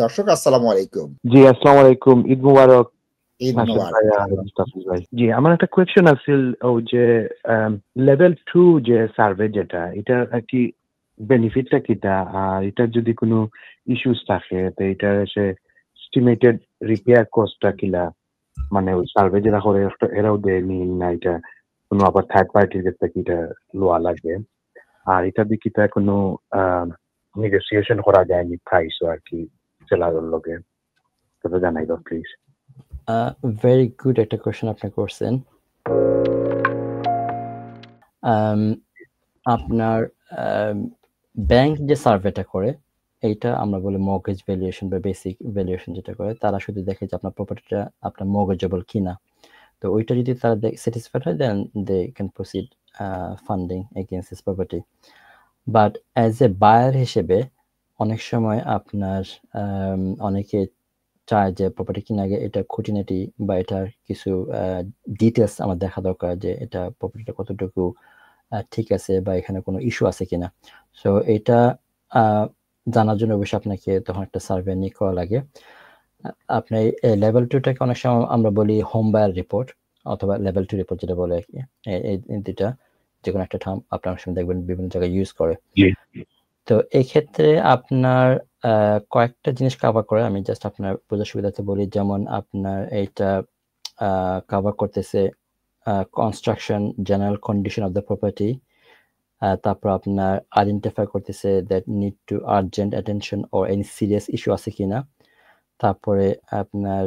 দর্শক আসসালামু আলাইকুম। জি, আসসালামু আলাইকুম। ঈদ মুবারক ঈদ নাশিদ মোবারক। ভাই আর মুস্তাফিজ ভাই। জি, আমার একটা কোয়েশ্চেন আছিল ওই যে লেভেল 2 যে সার্ভে যেটা এটার কি বেনিফিটটা কিটা? আর এটার যদি কোনো ইস্যুস থাকে তো এটার এস্টিমেটেড রিপেয়ার কস্টটা কিলা? মানে ওই সার্ভে যারা করে এরাও দেয়নি না এটা কোনো আবার থার্ড পার্টির কাছ থেকে এটা লওয়া লাগবে? আর এটা দিয়ে কি তা কোনো নেগোসিয়েশন করা যায়নি প্রাইসও আর কি সেলারের লগে? সেটা জানাইবা প্লিজ। ভেরি গুড একটা কোয়েশ্চেন আপনি করছেন। আপনার ব্যাংক যে সার্ভেটা করে এইটা আমরা বলি মর্গেজ ভ্যালুয়েশন বা বেসিক ভ্যালুয়েশন যেটা করে, তারা শুধু দেখে যে আপনার প্রপার্টিটা আপনার মর্গেজেবল কিনা। তো ওইটা যদি তারা স্যাটিসফাইড হয় then they can proceed funding against this property. But as a buyer হিসেবে অনেক সময় আপনার অনেকে চায় যে প্রপার্টি কেনার আগে এটা খুঁটিনাটি বা এটার কিছু ডিটেলস আমার দেখা দরকার, যে এটা প্রপার্টিটা কতটুকু ঠিক আছে বা এখানে কোনো ইস্যু আছে কিনা। সো এটা জানার জন্য অবশ্যই আপনাকে তখন একটা সার্ভে নিয়ে করা লাগে। আপনি লেভেল 2টাকে অনেক সময় আমরা বলি হোম বায়ার রিপোর্ট অথবা লেভেল 2 রিপোর্ট যেটা বলে আর কি। এই দুটা যে কোনো একটা টার্ম আপনার অনেক সময় দেখবেন বিভিন্ন জায়গায় ইউজ করে। তো এই ক্ষেত্রে আপনার কয়েকটা জিনিস কভার করে, আমি জাস্ট আপনার বোঝার সুবিধাতে বলি। যেমন আপনার এইটা কভার করতেছে construction, general condition of the property, তারপর আপনার আইডেন্টিফাই করতেছে that need to urgent attention or any serious issue আছে কিনা। তারপরে আপনার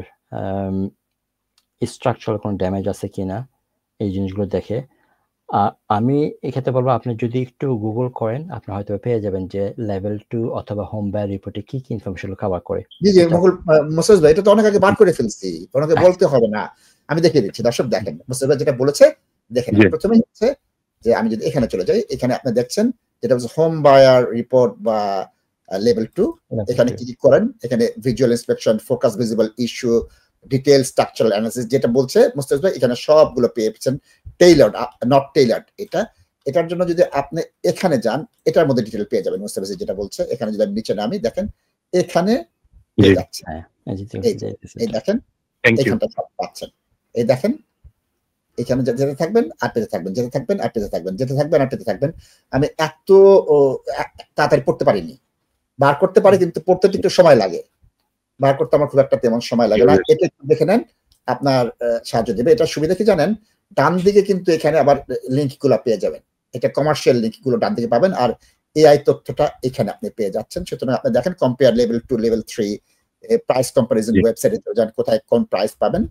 স্ট্রাকচারাল কোনো ড্যামেজ আছে কিনা, এই জিনিসগুলো দেখে। আমি এক্ষেত্রে বলবো আপনি যদি একটু গুগল করেন আপনি হয়তো পেয়ে যাবেন যে লেভেল 2 অথবা হোম বায়ার রিপোর্টে কি কি ইনফরমেশন কভার করে। জি মোসাজ ভাই, এটা তো অনেক আগে বার করে ফেলছি, ওনাকে বলতে হবে না, আমি দেখিয়ে দিচ্ছি। দর্শক দেখেন মোসাজ ভাই যেটা বলেছে দেখেন। প্রথমে হচ্ছে যে আমি যদি এখানে চলে যাই, এখানে আপনি দেখছেন যেটা হচ্ছে হোম বায়ার রিপোর্ট বা লেভেল 2। এখানে কি করেন, এখানে visual inspection, focus visible issue, detail structural analysis যেটা বলছে মোস্তাফিজ ভাই, এখানে সবগুলো পেয়েছেন। টেইলার্ড নট টেইলার্ড, এটার জন্য যদি আপনি এখানে যান এটার মধ্যে ডিটেইল পেয়ে যাবেন। মোস্তাফিজ যেটা বলছে, এখানে যদি নিচে নামি দেখেন এখানে পেয়ে যাচ্ছে। এই দেখেন এখানটা সব পাচ্ছেন। এই দেখেন এখানে যেতে থাকবেন আর পেতে থাকবেন, যেতে থাকবেন আর পেতে থাকবেন, যেতে থাকবেন আর পেতে থাকবেন। আমি এত তাড়াতাড়ি পড়তে পারিনি, বার করতে পারি কিন্তু পড়তে একটু সময় লাগে। বার করতে আমার খুব একটা তেমন সময় লাগে না। এটা একটু দেখে নেন, আপনার সাহায্য দেবে। এটা সুবিধা কি জানেন, ডান দিকে কিন্তু এখানে আবার লিঙ্ক গুলো পেয়ে যাবেন। এটা কমার্শিয়াল লিঙ্ক গুলো ডান দিকে পাবেন, আর এআই তথ্যটা এখানে আপনি পেয়ে যাচ্ছেন। সুতরাং আপনি দেখেন compare level 2 level 3 price comparison ওয়েবসাইটে যান, কোথায় কোন প্রাইস পাবেন,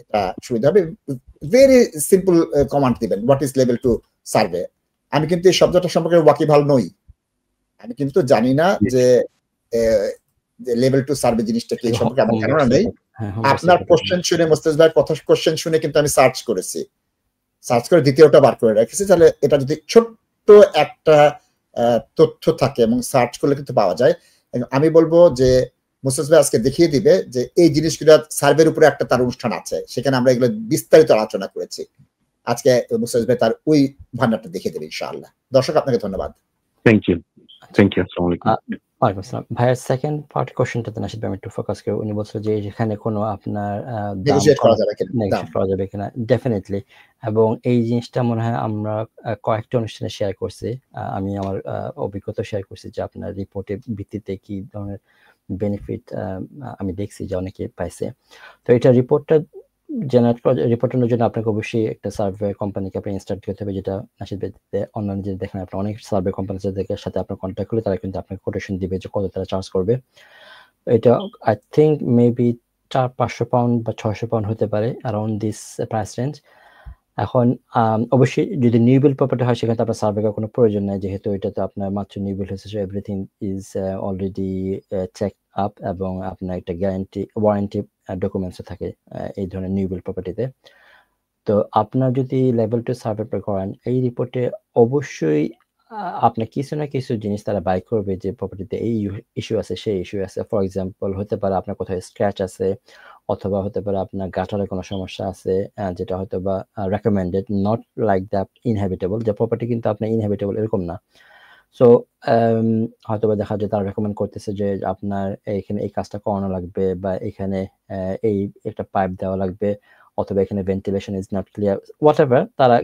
এটা সুবিধা হবে। ভেরি সিম্পল কমান্ড দিবেন, হোয়াট ইজ লেভেল 2 সার্ভে। আমি কিন্তু এই শব্দটা সম্পর্কে ওয়াকিবহাল নই, আমি কিন্তু জানি না যে লেভেল 2 সার্ভে জিনিসটা কি সম্পর্কে আমার ধারণা নেই। আপনার কোশ্চেন শুনে মোস্তাফিজ ভাই কথা কোশ্চেন শুনে কিন্তু আমি সার্চ করেছি, সার্চ করে দ্বিতীয়টা বার করে রেখেছি। তাহলে এটা যদি ছোট্ট একটা তথ্য থাকে এবং সার্চ করলে কিন্তু পাওয়া যায়। আমি বলবো যে মোস্তাফিজ ভাই আজকে দেখিয়ে দিবে যে এই জিনিসগুলো সার্ভের উপরে একটা তার অনুষ্ঠান আছে, সেখানে আমরা এগুলো বিস্তারিত আলোচনা করেছি। আজকে মোস্তাফিজ ভাই তার ওই ভান্ডারটা দেখিয়ে দেবে ইনশাআল্লাহ। দর্শক আপনাকে ধন্যবাদ। Thank you. আসসালামু আলাইকুম। ওয়ালাইকুম আসসালাম। ভাইয়ের সেকেন্ড পার্ট কোশ্চেনটাতে নাশিদ ভাই আমি একটু ফোকাস করে, উনি বলছিল যে এখানে কোনো আপনার নেগোশিয়েট করা যাবে কিনা, নেগোশিয়েট করা যাবে কিনা। ডেফিনেটলি। এবং এই জিনিসটা মনে হয় আমরা কয়েকটা অনুষ্ঠানে শেয়ার করছি, আমি আমার অভিজ্ঞতা শেয়ার করছি যে আপনার রিপোর্টের ভিত্তিতে কি ধরনের বেনিফিট আমি দেখছি যে অনেকে পাইছে। তো এটা রিপোর্টটা জেনারেট রিপোর্টের জন্য আপনাকে অবশ্যই একটা সার্ভে কোম্পানিকে আপনি ইনস্ট্রাক্ট করতে হবে, যেটা নাশিদ ভাই অনলাইনে যে দেখেন আপনি অনেক সার্ভে কোম্পানির সাথে আপনার কন্ট্যাক্ট করলে তারা কিন্তু আপনাকে কোটেশন দিবে যে কত তারা চার্জ করবে। এটা আই থিঙ্ক মেবি 400-500 পাউন্ড বা 600 পাউন্ড হতে পারে, অ্যারাউন্ড দিস প্রাইস রেঞ্জ। এখন অবশ্যই যদি নিউ বিল্ড প্রপার্টি হয় সেখানে আপনার সার্ভে করার কোনো প্রয়োজন নেই, যেহেতু এটা তো আপনার মাত্র নিউ বিল্ড হয়েছে, everything is already check up এবং আপনার একটা গ্যারান্টি ওয়ারেন্টি ডকুমেন্টসও থাকে এই ধরনের নিউ বিল্ড প্রপার্টিতে। তো আপনার যদি লেভেল 2 সার্ভে করান এই রিপোর্টে অবশ্যই আপনার কিছু না কিছু জিনিস তারা বাই করবে যে প্রপার্টিতে এই ইস্যু আছে সেই ইস্যু আছে। ফর এক্সাম্পল হতে পারে আপনার কোথাও স্ক্র্যাচ আছে, অথবা হতে পারে আপনার গাটারে কোনো সমস্যা আছে, যেটা হয়তো বা recommended, not like the inhabitable, যে প্রপার্টি কিন্তু আপনার ইনহ্যাবিটেবল এরকম না। সো হয়তোবা দেখা যায় তারা রেকমেন্ড করতেছে যে আপনার এখানে এই কাজটা করানো লাগবে, বা এখানে এই একটা পাইপ দেওয়া লাগবে, অথবা এখানে ventilation is not clear, whatever. তারা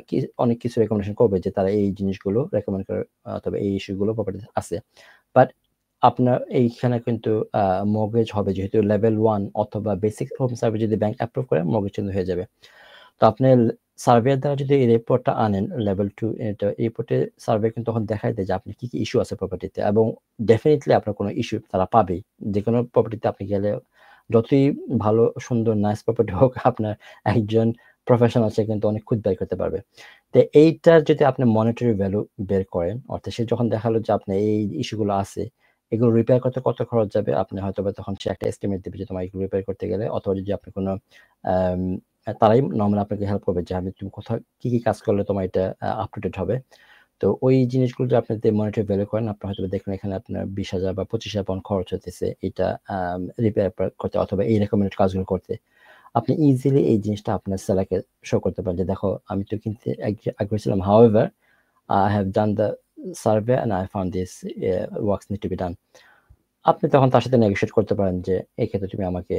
অনেক কিছু রেকমেন্ডেশন করবে যে তারা এই জিনিসগুলো রেকমেন্ড করে, অথবা এই ইস্যুগুলো প্রপার্টিতে আছে। বাট আপনার এইখানে কিন্তু মর্গেজ হবে যেহেতু লেভেল 1 অথবা বেসিক হোম সার্ভে যদি ব্যাংক অ্যাপ্রুভ করে, মর্গেজ কিন্তু হয়ে যাবে। তো আপনি সার্ভের দ্বারা যদি এই রিপোর্টটা আনেন লেভেল 2, এটা রিপোর্টে সার্ভে কিন্তু তখন দেখাই দেয় যে আপনি কি কি ইস্যু আছে প্রপার্টিতে, এবং ডেফিনেটলি আপনার কোনো ইস্যু তারা পাবেই। যে কোনো প্রপার্টিতে আপনি গেলে, যতই ভালো সুন্দর নাইস প্রপার্টি হোক, আপনার একজন প্রফেশনাল সে কিন্তু অনেক খুঁত বের করতে পারবে। তো এইটার যদি আপনি মনিটরি ভ্যালু বের করেন, অর্থাৎ সে যখন দেখালো যে আপনার এই ইস্যুগুলো আছে, এগুলো রিপেয়ার করতে কত খরচ যাবে, আপনি হয়তো তখন সে একটা এস্টিমেট দেবে যে তোমার এগুলো রিপেয়ার করতে গেলে, অথবা যদি আপনি কোনো তারাই নর্মালি আপনাকে হেল্প করবে যে আমি তুমি কোথাও কি কি কাজ করলে তোমার এটা আপ টু ডেট হবে। তো ওই জিনিসগুলো যে আপনি মনিটরি ভ্যালু করেন, আপনি হয়তো দেখবেন এখানে আপনার 20,000 বা 25,000 পাউন্ড খরচ হতেছে এটা রিপেয়ার করতে, অথবা এই রেকমেন্ডেড কাজগুলো করতে। আপনি ইজিলি এই জিনিসটা আপনার সেলারকে শো করতে পারেন যে দেখো আমি তো কিনতে আগ্রহী ছিলাম, however I have done the survey and I found this works need to be done. আপনি তখন তার সাথে নেগোশিয়েট করতে পারেন যে এই ক্ষেত্রে তুমি আমাকে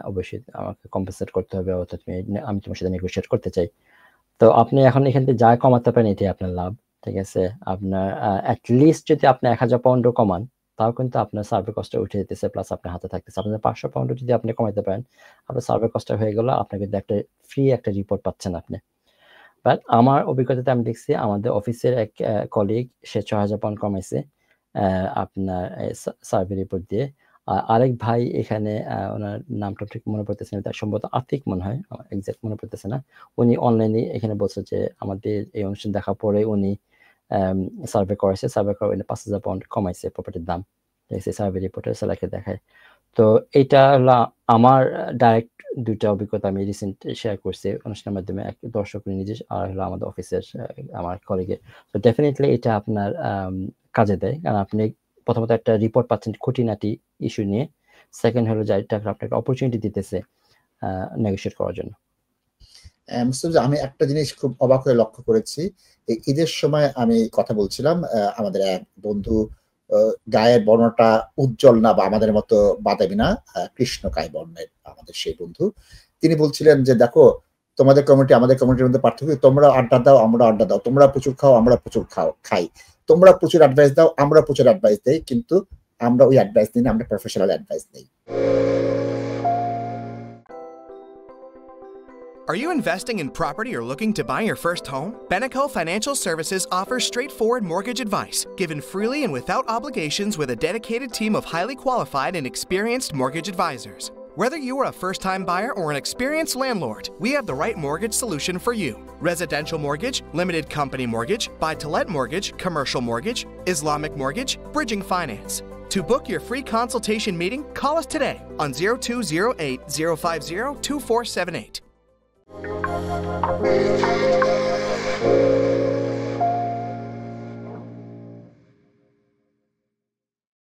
অবশ্যই আমাকে কম্পেনসেট করতে হবে, অর্থাৎ আমি তোমার সাথে নেগোশিয়েট করতে চাই। তো আপনি এখন এখান থেকে যা কমাতে পারেন এটাই আপনার লাভ, ঠিক আছে। আপনার অ্যাটলিস্ট যদি আপনি 1,000 পাউন্ডও কমান, তাও কিন্তু আপনার সার্ভে কস্টটা উঠে যেতেছে, প্লাস আপনার হাতে থাকতেছে। আপনার 500 পাউন্ডও যদি আপনি কমাতে পারেন, আপনার সার্ভে কস্টটা হয়ে গেল, আপনার কিন্তু একটা ফ্রি একটা রিপোর্ট পাচ্ছেন আপনি। বাট আমার অভিজ্ঞতাতে আমি দেখছি আমাদের অফিসের এক কলিগ, সে 6,000 পাউন্ড কমাইছে আপনার সার্ভে রিপোর্ট দিয়ে। আরেক ভাই এখানে, ওনার নামটা ঠিক মনে পড়তেছে না, তার সম্ভবত আতিক মনে হয়, এক্সাক্ট মনে পড়তেছে না। উনি অনলাইনে এখানে বলছে যে আমাদের এই অনুষ্ঠান দেখার পরে উনি সার্ভে করেছে, সার্ভে করে উনি 5,000 পাউন্ড কমাইছে প্রপার্টির দাম, সার্ভে রিপোর্টের সেলারকে দেখায়। তো এটা হলো আমার ডাইরেক্ট দুইটা অভিজ্ঞতা আমি রিসেন্ট শেয়ার করছি অনুষ্ঠানের মাধ্যমে, এক দর্শক নিজে, আর হলো আমাদের অফিসের আমার কলিগের। তো ডেফিনেটলি এটা আপনার কাজে দেয়, কারণ আপনি প্রথমত একটা রিপোর্ট পাচ্ছেন খুঁটিনাটি ইস্যু নিয়ে, সেকেন্ড হলো যে এটা আপনাকে অপরচুনিটি দিতেছে নেগোশিয়েট করার জন্য। আমি একটা জিনিস খুব অবাক হয়ে লক্ষ্য করেছি, এই ঈদের সময় আমি কথা বলছিলাম, আমাদের এক বন্ধু গায়ের বর্ণটা উজ্জ্বল না বা আমাদের মতো বাদামি না, কৃষ্ণ গায়ে বর্ণের আমাদের সেই বন্ধু, তিনি বলছিলেন যে দেখো তোমাদের কমিউনিটি আমাদের কমিউনিটির মধ্যে পার্থক্য, তোমরা আড্ডা দাও আমরা আড্ডা দাও, তোমরা প্রচুর খাও আমরা প্রচুর খাই, তোমরা প্রচুর অ্যাডভাইস দাও আমরা প্রচুর অ্যাডভাইস দেই, কিন্তু আমরা ওই অ্যাডভাইস নিই না, আমরা প্রফেশনাল অ্যাডভাইস নেই। Are you investing in property or looking to buy your first home? Beneco Financial Services offers straightforward mortgage advice, given freely and without obligations with a dedicated team of highly qualified and experienced mortgage advisors. Whether you are a first-time buyer or an experienced landlord, we have the right mortgage solution for you. Residential mortgage, limited company mortgage, buy-to-let mortgage, commercial mortgage, Islamic mortgage, bridging finance. To book your free consultation meeting, call us today on 0208 050 2478.